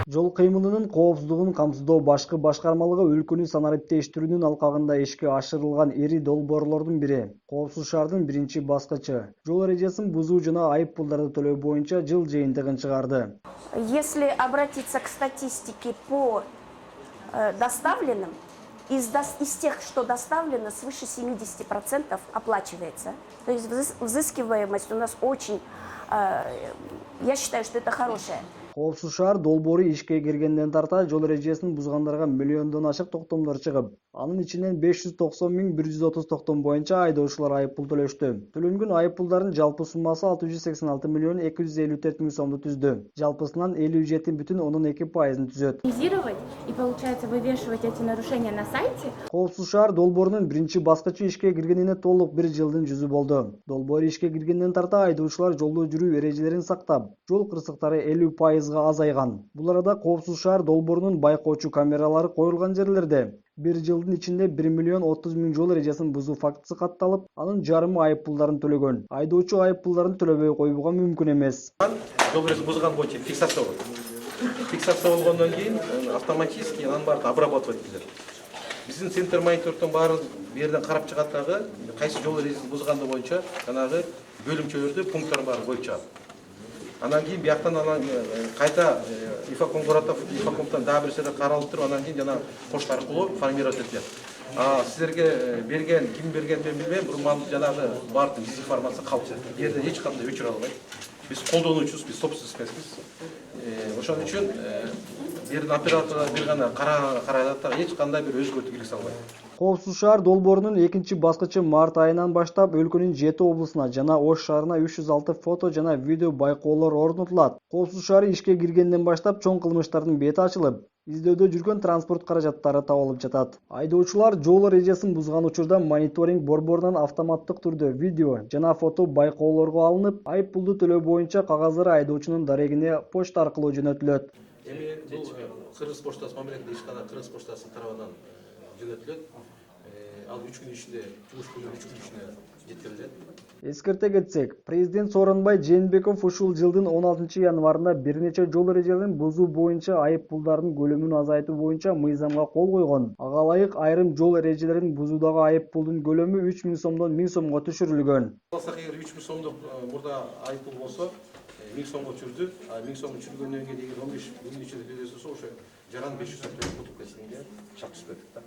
Жол кыймылынын коопсуздугун камсыздоо башкы башкармалыгы өлкөнү санариптештирүүнүн алкагында ишке ашырылган ири долбоорлордун бири. Коопсуз шаардын биринчи баскычы жол эрежесин бузуу жана айып пулдарды төлөө боюнча жыл жыйынтыгын чыгарды. Если обратиться к статистике по доставленным, из тех, что доставлено, свыше 70% оплачивается. То есть взыскиваемость у нас очень, я считаю, что это хорошая. Коопсуз шаар долбоору ишке киргенден тарта жол эрежесин бузгандарга миллиондон ашык токтомдор чыгып, анын ичинен 590.130 токтом боюнча айдоочулар айып пул төлөштү. Төлөнгөн айып пулдардын жалпы суммасы 686.254.000 сомду түздү. Жалпысынан 57,2% түзөт. И получается вывешивать эти нарушения на сайте. Коопсуз шаар долбоорунун биринчи баскычы ишке киргенине толук 1 жылдын жүзү болду. Долбоор ишке киргенден тарта айдоочулар жолдо жүрүү эрежелерин сактап, жол кырсыктары 50% азайган. Бул арада коопсуз шаар долбоорунун байкоочу камералары коюлган жерлерде 1 жылдын ичинде 1.030.000 жол эрежесин бузуу фактысы катталып, анын жарымы айып пулдарын төлөгөн. Айдоочу айып пулдарын төлөбөй коюуга мүмкүн эмес. Жол эрежесин бузган боюнча фиксация болот. Фиксация болгондон кийин автоматически анын баарын обрабатывать этилет. Биздин центр монитордун баары бу жерден карап чыгат дагы, кайсы жол эрежесин бузганды боюнча жанагы бөлүмчөлөрдө пункттар баары коюп чыгат. Анан кийин бияктан кайта Ифакомтан дагы бир жерде каралып туруп, анан кийин жана почта аркылуу формировать этилет. Силерге берген, ким берген мен билбейм, бул малды жанагы баардык информация калып. Бу жерде эч кандай өчүрө албайт. Биз колдонуучубуз, биз собственность эмеспиз. Ошон үчүн бу жердин операторлор бир гана карайлат да эч кандай бир өзгөртүү киргизе албайт. Коопсуз шаар долбоорунун экинчи баскычы март айынан баштап өлкөнүн 7 облусуна жана Ош шаарына 306 фото жана видео байкоолор орнотулат. Коопсуз шаары ишке киргенден баштап чоң кылмыштардын бети ачылып, издөөдө жүргөн транспорт каражаттары табылып жатат. Айдоочулар жол эрежесин бузган учурда мониторинг борборунан автоматтык түрдө видео жана фото байкоолорго алынып, айып пулду төлөө боюнча кагаздары айдоочунун дарегине почта аркылуу жөнөтүлөт. Эми бул Кыргыз поштасы мамлекеттик ишкана Кыргыз поштасы тарабынан жөнөтүлөт. Ал 3 күн ичинде, жумуш күнүнүн 3 күн ичинде жеткирилет. Эскерте кетсек, президент Сооронбай Жээнбеков ушул жылдын 16 январында бир нече жол эрежелерин бузуу боюнча айып пулдардын көлөмүн азайтуу боюнча мыйзамга кол койгон. Ага ылайык айрым жол эрежелерин бузуудагы айып пулдун көлөмү 3.000 сомдон 1000 сомго түшүрүлгөн. Алсак эгер 3.000 сомдук мурда айып пул болсо, 1000 сомго түшүрдү. 1000 сом түшүргөндөн кийин эгер 15 күн ичинде төлөсө, ошо жаран 500 сом төлөп утуп кетсин деп шарт түзүп бердик да.